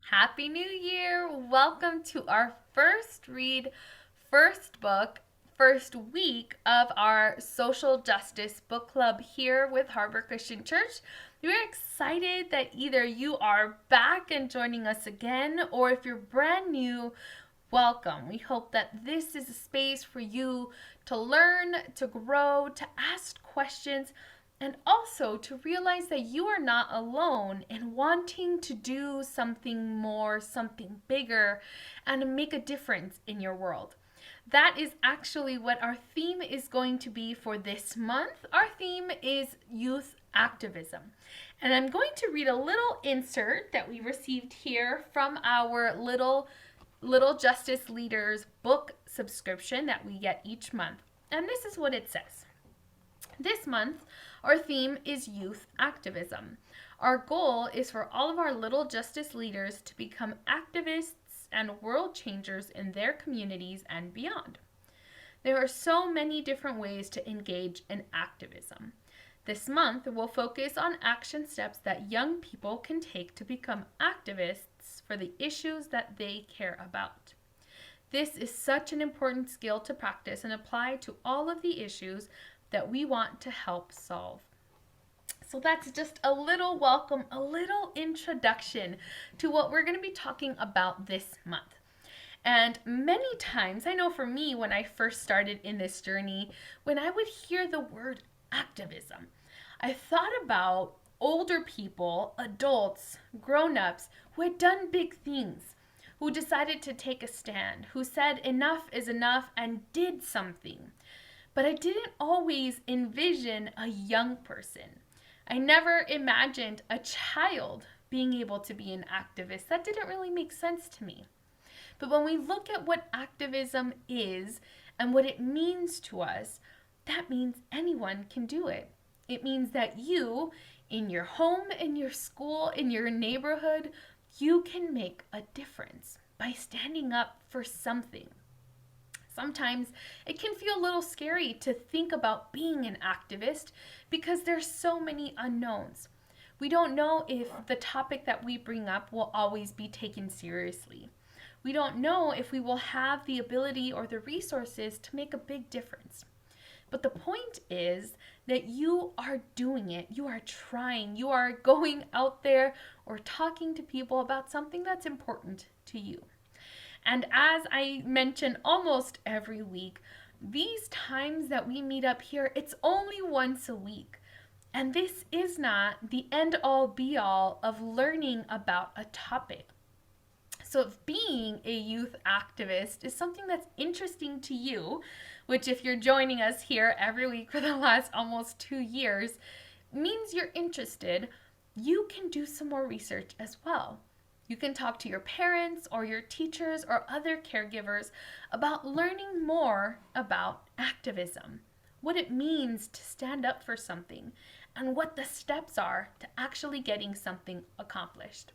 Happy New Year! Welcome to our first read, first book, first week of our social justice book club here with Harbor Christian Church. We're excited that either you are back and joining us again, or if you're brand new, welcome. We hope that this is a space for you to learn, to grow, to ask questions, and also to realize that you are not alone in wanting to do something more, something bigger, and make a difference in your world. That is actually what our theme is going to be for this month. Our theme is youth activism. And I'm going to read a little insert that we received here from our Little Justice Leaders book subscription that we get each month. And this is what it says. This month, our theme is youth activism. Our goal is for all of our Little Justice leaders to become activists and world changers in their communities and beyond. There are so many different ways to engage in activism. This month, we'll focus on action steps that young people can take to become activists for the issues that they care about. This is such an important skill to practice and apply to all of the issues that we want to help solve. So that's just a little welcome, a little introduction to what we're going to be talking about this month. And many times, I know for me, when I first started in this journey, when I would hear the word activism, I thought about older people, adults, grown-ups who had done big things, who decided to take a stand, who said enough is enough and did something. But I didn't always envision a young person. I never imagined a child being able to be an activist. That didn't really make sense to me. But when we look at what activism is and what it means to us, that means anyone can do it. It means that you, in your home, in your school, in your neighborhood, you can make a difference by standing up for something. Sometimes it can feel a little scary to think about being an activist because there's so many unknowns. We don't know if the topic that we bring up will always be taken seriously. We don't know if we will have the ability or the resources to make a big difference. But the point is that you are doing it. You are trying. You are going out there or talking to people about something that's important to you. And as I mention almost every week, these times that we meet up here, it's only once a week. And this is not the end-all be-all of learning about a topic. So if being a youth activist is something that's interesting to you, which if you're joining us here every week for the last almost 2 years, means you're interested, you can do some more research as well. You can talk to your parents or your teachers or other caregivers about learning more about activism, what it means to stand up for something, and what the steps are to actually getting something accomplished.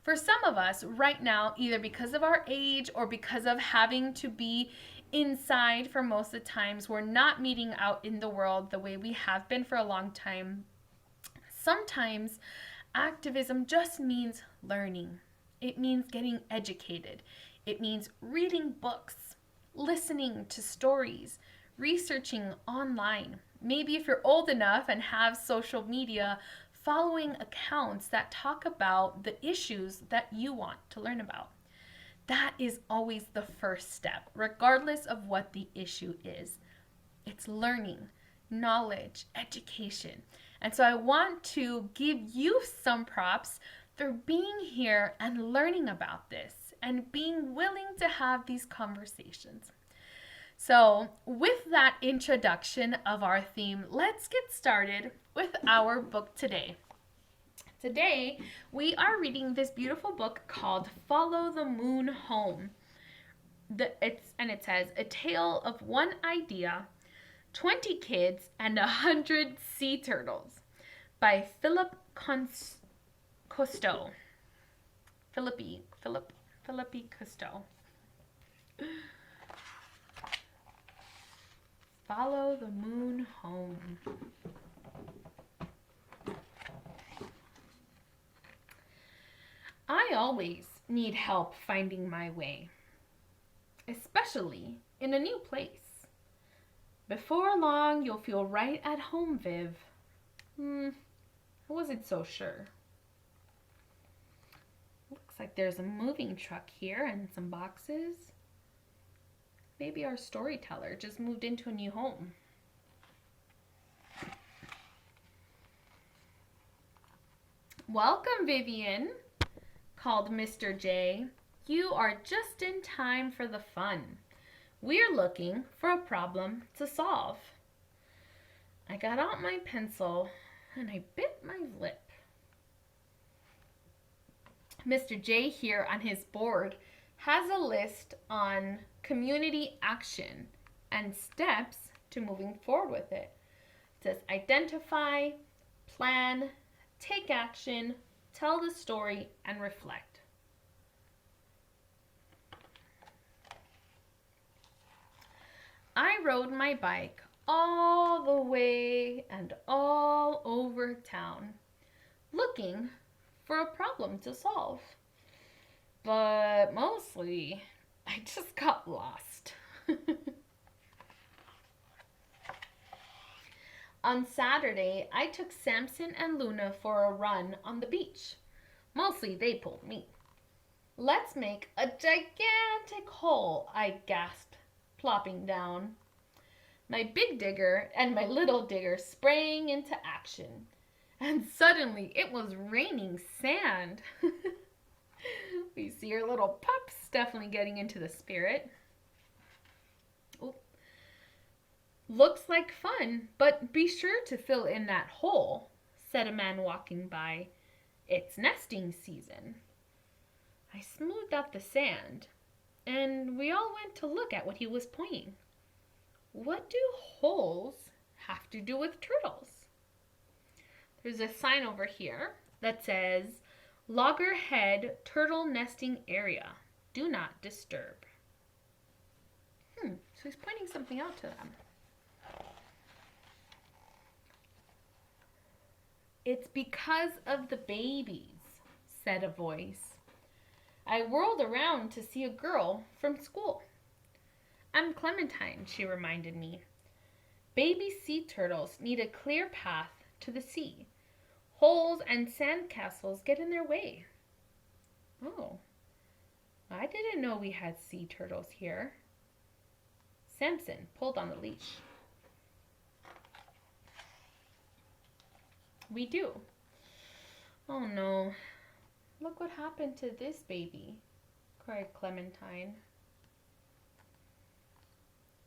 For some of us right now, either because of our age or because of having to be inside for most of the times, we're not meeting out in the world the way we have been for a long time. Sometimes activism just means learning. It means getting educated. It means reading books, listening to stories, researching online. Maybe if you're old enough and have social media, following accounts that talk about the issues that you want to learn about. That is always the first step, regardless of what the issue is. It's learning, knowledge, education. And so I want to give you some props for being here and learning about this and being willing to have these conversations. So with that introduction of our theme, let's get started with our book today. Today, we are reading this beautiful book called Follow the Moon Home. It says, A Tale of One Idea, 20 Kids, and 100 Sea Turtles by Philippe Cousteau. Philippe Cousteau. Follow the Moon Home. I always need help finding my way, especially in a new place. Before long, you'll feel right at home, Viv. I wasn't so sure. Looks like there's a moving truck here and some boxes. Maybe our storyteller just moved into a new home. Welcome, Vivian, called Mr. J. You are just in time for the fun. We're looking for a problem to solve. I got out my pencil and I bit my lip. Mr. J here on his board has a list on community action and steps to moving forward with it. It says identify, plan, take action, tell the story, and reflect. I rode my bike all the way and all over town, looking for a problem to solve. But mostly, I just got lost. On Saturday, I took Samson and Luna for a run on the beach. Mostly they pulled me. Let's make a gigantic hole, I gasped, plopping down. My big digger and my little digger sprang into action. And suddenly it was raining sand. We see our little pups definitely getting into the spirit. Oh. Looks like fun, but be sure to fill in that hole, said a man walking by. It's nesting season. I smoothed out the sand, and we all went to look at what he was pointing. What do holes have to do with turtles? There's a sign over here that says, Loggerhead Turtle Nesting Area. Do not disturb. So he's pointing something out to them. It's because of the babies, said a voice. I whirled around to see a girl from school. I'm Clementine, she reminded me. Baby sea turtles need a clear path to the sea. Holes and sandcastles get in their way. Oh, I didn't know we had sea turtles here. Samson pulled on the leash. We do. Oh no, look what happened to this baby, cried Clementine.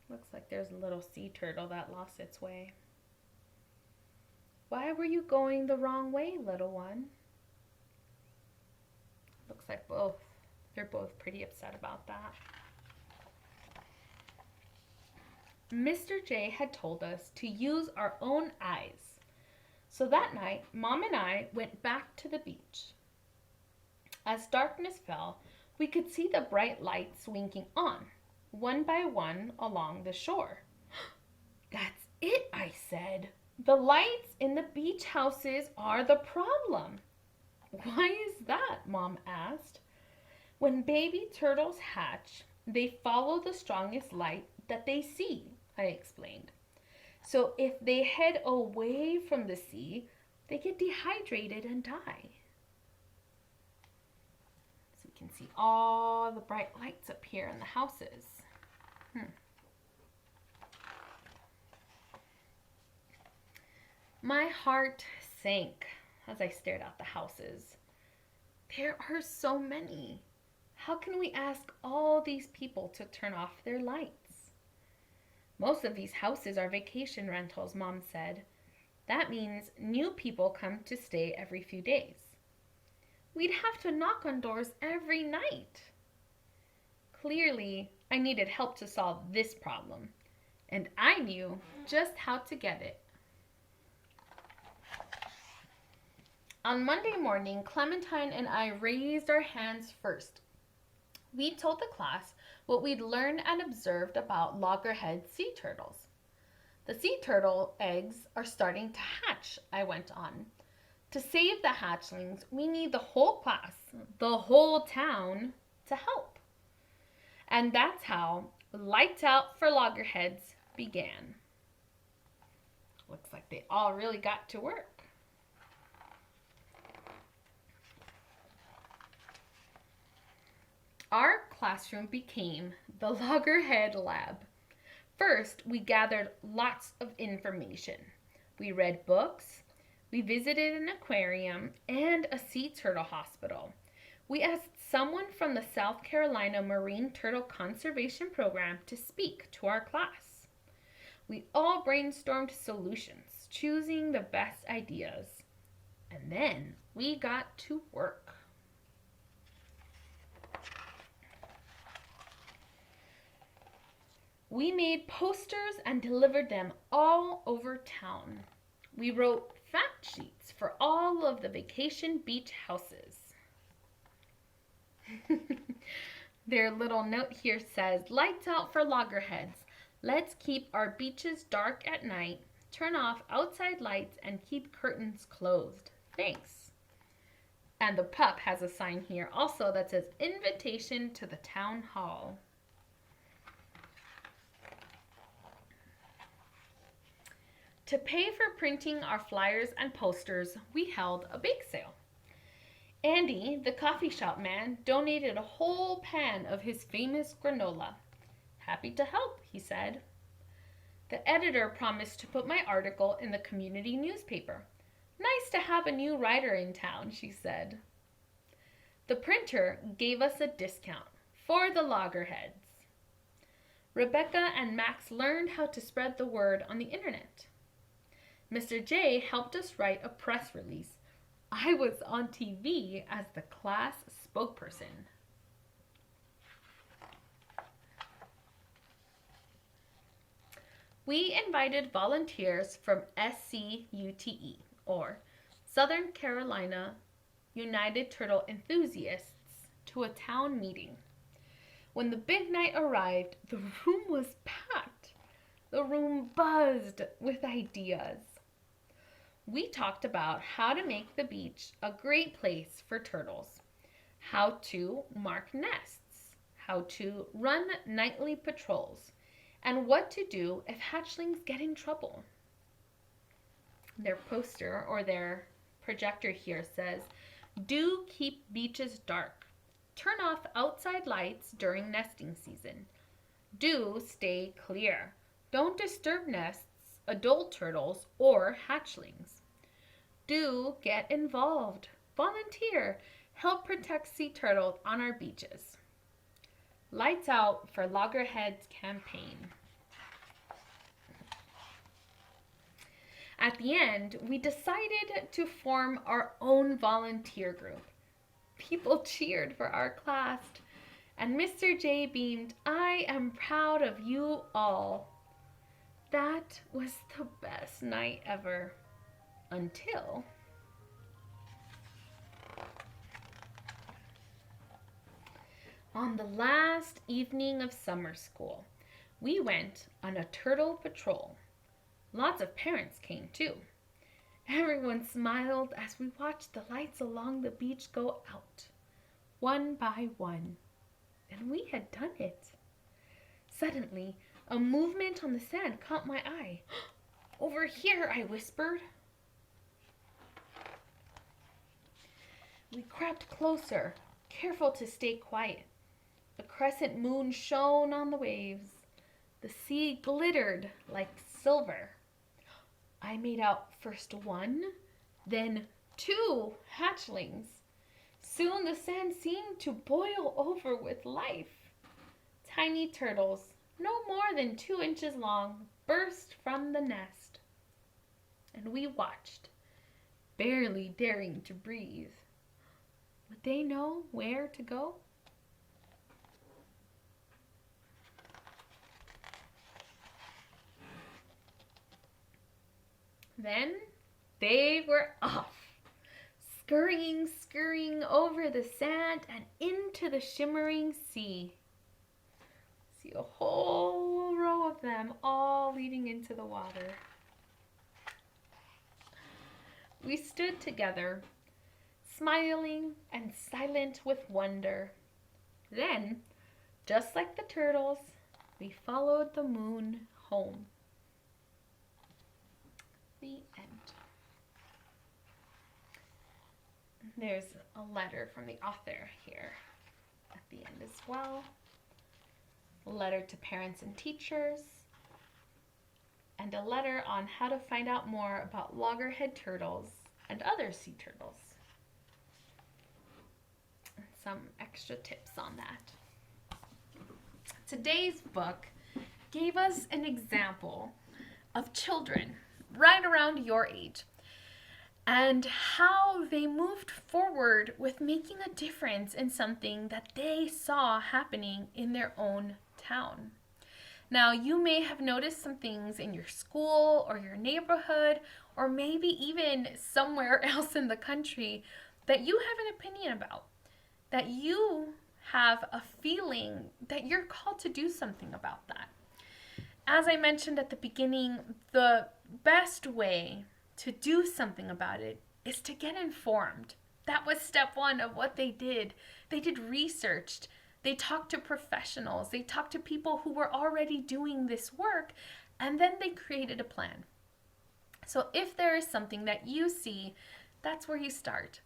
Looks like there's a little sea turtle that lost its way. Why were you going the wrong way, little one? Looks like they're both pretty upset about that. Mr. J had told us to use our own eyes. So that night, Mom and I went back to the beach. As darkness fell, we could see the bright lights winking on, one by one along the shore. That's it, I said. The lights in the beach houses are the problem. Why is that? Mom asked. When baby turtles hatch, they follow the strongest light that they see, I explained. So if they head away from the sea, they get dehydrated and die. So we can see all the bright lights up here in the houses. My heart sank as I stared out the houses. There are so many. How can we ask all these people to turn off their lights? Most of these houses are vacation rentals, Mom said. That means new people come to stay every few days. We'd have to knock on doors every night. Clearly, I needed help to solve this problem, and I knew just how to get it. On Monday morning, Clementine and I raised our hands first. We told the class what we'd learned and observed about loggerhead sea turtles. The sea turtle eggs are starting to hatch, I went on. To save the hatchlings, we need the whole class, the whole town, to help. And that's how Lights Out for Loggerheads began. Looks like they all really got to work. Our classroom became the Loggerhead Lab. First, we gathered lots of information. We read books, we visited an aquarium and a sea turtle hospital. We asked someone from the South Carolina Marine Turtle Conservation Program to speak to our class. We all brainstormed solutions, choosing the best ideas. And then we got to work. We made posters and delivered them all over town. We wrote fact sheets for all of the vacation beach houses. Their little note here says, "Lights out for loggerheads. Let's keep our beaches dark at night, turn off outside lights, and keep curtains closed. Thanks." And the pup has a sign here also that says, "Invitation to the town hall." To pay for printing our flyers and posters, we held a bake sale. Andy, the coffee shop man, donated a whole pan of his famous granola. "Happy to help," he said. The editor promised to put my article in the community newspaper. "Nice to have a new writer in town," she said. The printer gave us a discount for the loggerheads. Rebecca and Max learned how to spread the word on the internet. Mr. J helped us write a press release. I was on TV as the class spokesperson. We invited volunteers from SCUTE, or Southern Carolina United Turtle Enthusiasts, to a town meeting. When the big night arrived, the room was packed. The room buzzed with ideas. We talked about how to make the beach a great place for turtles, how to mark nests, how to run nightly patrols, and what to do if hatchlings get in trouble. Their poster or their projector here says, "Do keep beaches dark. Turn off outside lights during nesting season. Do stay clear. Don't disturb nests, adult turtles, or hatchlings. Do get involved. Volunteer. Help protect sea turtles on our beaches." Lights Out for Loggerheads campaign. At the end, we decided to form our own volunteer group. People cheered for our class, and Mr. J beamed, "I am proud of you all." That was the best night ever. Until on the last evening of summer school, we went on a turtle patrol. Lots of parents came too. Everyone smiled as we watched the lights along the beach go out, one by one. And we had done it. Suddenly, a movement on the sand caught my eye. "Over here," I whispered. We crept closer, careful to stay quiet. A crescent moon shone on the waves. The sea glittered like silver. I made out first one, then 2 hatchlings. Soon the sand seemed to boil over with life. Tiny turtles, no more than 2 inches long, burst from the nest. And we watched, barely daring to breathe. Would they know where to go? Then they were off, scurrying over the sand and into the shimmering sea. See a whole row of them all leading into the water. we stood together, smiling and silent with wonder. Then, just like the turtles, we followed the moon home. The end. There's a letter from the author here at the end as well. A letter to parents and teachers, and a letter on how to find out more about loggerhead turtles and other sea turtles. And some extra tips on that. Today's book gave us an example of children right around your age and how they moved forward with making a difference in something that they saw happening in their own town. Now, you may have noticed some things in your school or your neighborhood, or maybe even somewhere else in the country that you have an opinion about, that you have a feeling that you're called to do something about that. As I mentioned at the beginning, the best way to do something about it is to get informed. That was step one of what they did. They did research. They talked to professionals. They talked to people who were already doing this work, and then they created a plan. So if there is something that you see, that's where you start.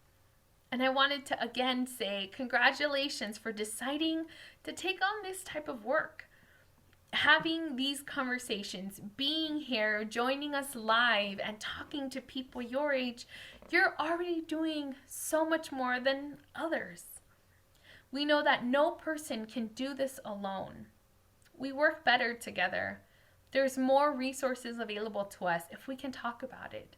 And I wanted to again say congratulations for deciding to take on this type of work. Having these conversations, being here, joining us live, and talking to people your age, you're already doing so much more than others. We know that no person can do this alone. We work better together. There's more resources available to us if we can talk about it.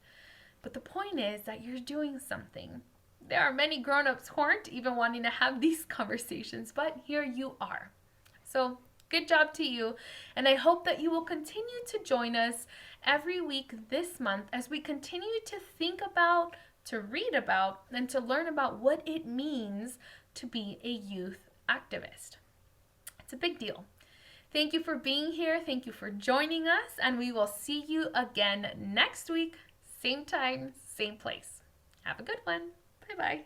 But the point is that you're doing something. There are many grown-ups who aren't even wanting to have these conversations, but here you are. So good job to you, and I hope that you will continue to join us every week this month as we continue to think about, to read about, and to learn about what it means to be a youth activist. It's a big deal. Thank you for being here. Thank you for joining us, and we will see you again next week, same time, same place. Have a good one. Bye-bye.